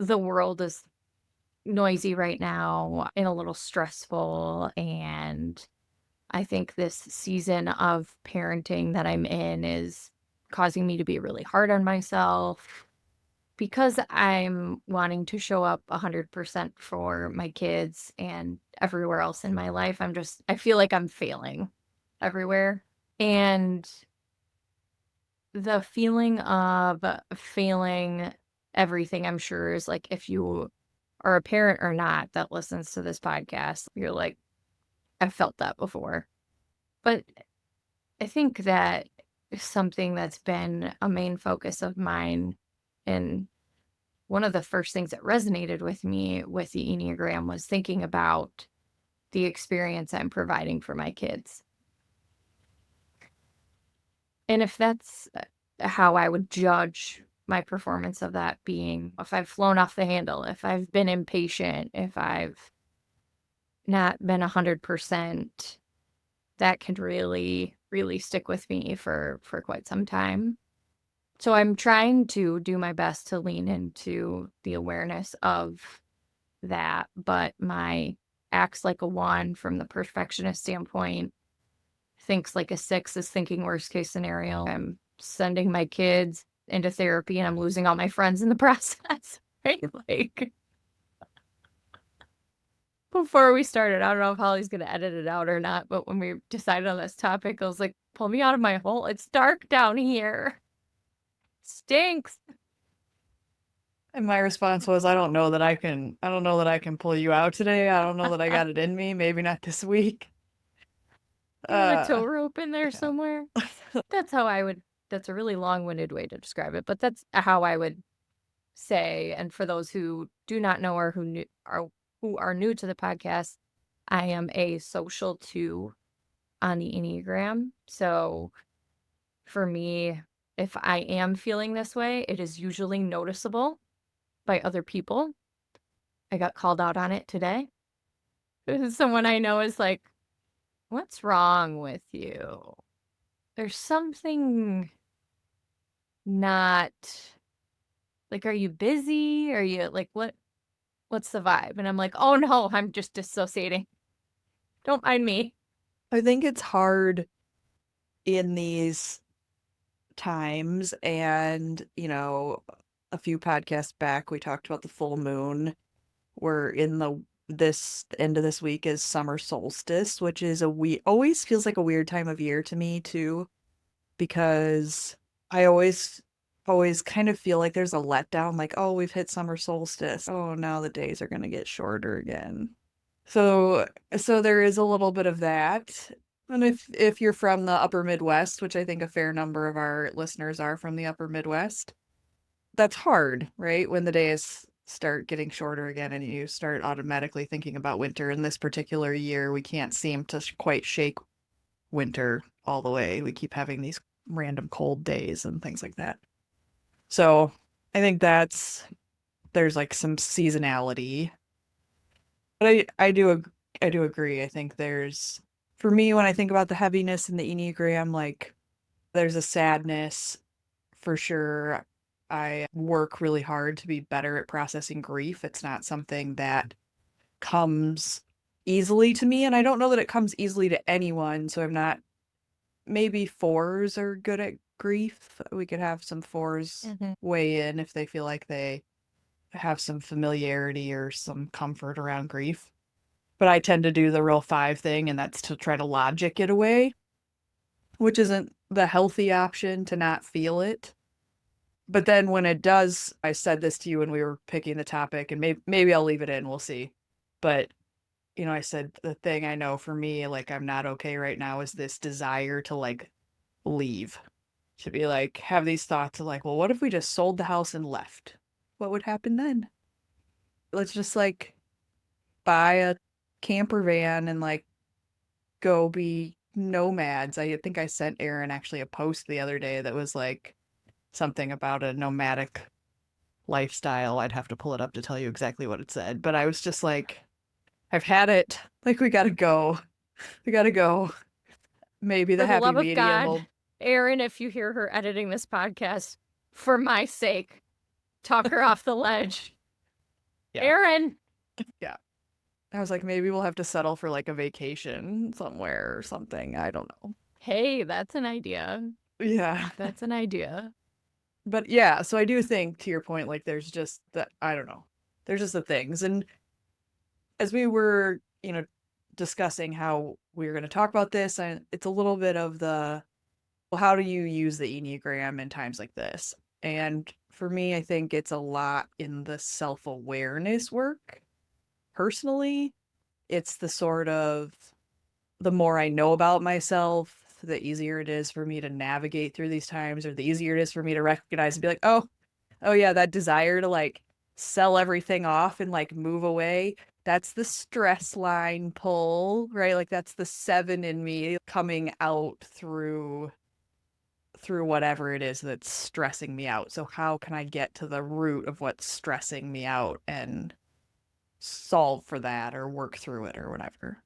the world is noisy right now and a little stressful. And I think this season of parenting that I'm in is causing me to be really hard on myself because I'm wanting to show up 100% for my kids and everywhere else in my life. I feel like I'm failing everywhere. And the feeling of failing everything, I'm sure, is like if you are a parent or not that listens to this podcast, you're like, I've felt that before. But I think that is something that's been a main focus of mine. And one of the first things that resonated with me with the Enneagram was thinking about the experience I'm providing for my kids. And if that's how I would judge my performance of that being, if I've flown off the handle, if I've been impatient, if I've not been 100%, that can really, really stick with me for quite some time. So I'm trying to do my best to lean into the awareness of that, but my acts like a 1 from the perfectionist standpoint, thinks like a 6 is thinking worst case scenario. I'm sending my kids into therapy and I'm losing all my friends in the process, right? Like, before we started, I don't know if Holly's gonna edit it out or not, but when we decided on this topic, I was like, "Pull me out of my hole. It's dark down here. Stinks." And my response was, I don't know that I can pull you out today. I don't know that I got it in me. Maybe not this week. You got a Uh, tow rope in there yeah. somewhere? That's how I would that's a really long-winded way to describe it, but that's how I would say, and for those who do not know or who are new to the podcast, I am a social 2 on the Enneagram. So for me, if I am feeling this way, it is usually noticeable by other people. I got called out on it today. Someone I know is like, "What's wrong with you? There's something not like, are you busy? Are you like, what's the vibe?" And I'm like, "Oh no, I'm just dissociating. Don't mind me." I think it's hard in these times. And, a few podcasts back, we talked about the full moon. We're in this end of this week is summer solstice, which is always feels like a weird time of year to me too, because I always kind of feel like there's a letdown, like, oh, we've hit summer solstice. Oh, now the days are gonna get shorter again. So there is a little bit of that. And if you're from the upper Midwest, which I think a fair number of our listeners are from the upper Midwest, that's hard, right? When the days start getting shorter again and you start automatically thinking about winter. In this particular year, we can't seem to quite shake winter all the way. We keep having these random cold days and things like that. So I think there's like some seasonality. But I do agree. I think for me, when I think about the heaviness in the Enneagram, like there's a sadness for sure. I work really hard to be better at processing grief. It's not something that comes easily to me, and I don't know that it comes easily to anyone. So I'm not, maybe fours are good at grief. We could have some fours Mhm. weigh in if they feel like they have some familiarity or some comfort around grief. But I tend to do the real 5 thing, and that's to try to logic it away, which isn't the healthy option to not feel it. But then when it does, I said this to you when we were picking the topic, and maybe I'll leave it in, we'll see. But, I said the thing I know for me, like I'm not okay right now, is this desire to like leave. To be like, have these thoughts of like, well, what if we just sold the house and left? What would happen then? Let's just like buy a camper van and like go be nomads. I think I sent Aaron actually a post the other day that was like something about a nomadic lifestyle. I'd have to pull it up to tell you exactly what it said, but I was just like, I've had it. Like, we gotta go. We gotta go. Maybe the For the happy love of medium God, will. Erin, if you hear her editing this podcast, for my sake, talk her off the ledge. Yeah. Aaron, Yeah. I was like, maybe we'll have to settle for like a vacation somewhere or something. I don't know. hey, that's an idea. Yeah. That's an idea. But yeah, so I do think to your point, like there's just that, I don't know. There's just the things. And as we were, discussing how we were going to talk about this, and it's a little bit of the, well, how do you use the Enneagram in times like this? And for me, I think it's a lot in the self-awareness work. Personally, it's the sort of, the more I know about myself, the easier it is for me to navigate through these times, or the easier it is for me to recognize and be like, oh yeah, that desire to like sell everything off and like move away. That's the stress line pull, right? Like that's the 7 in me coming out through whatever it is that's stressing me out. So how can I get to the root of what's stressing me out and solve for that or work through it or whatever?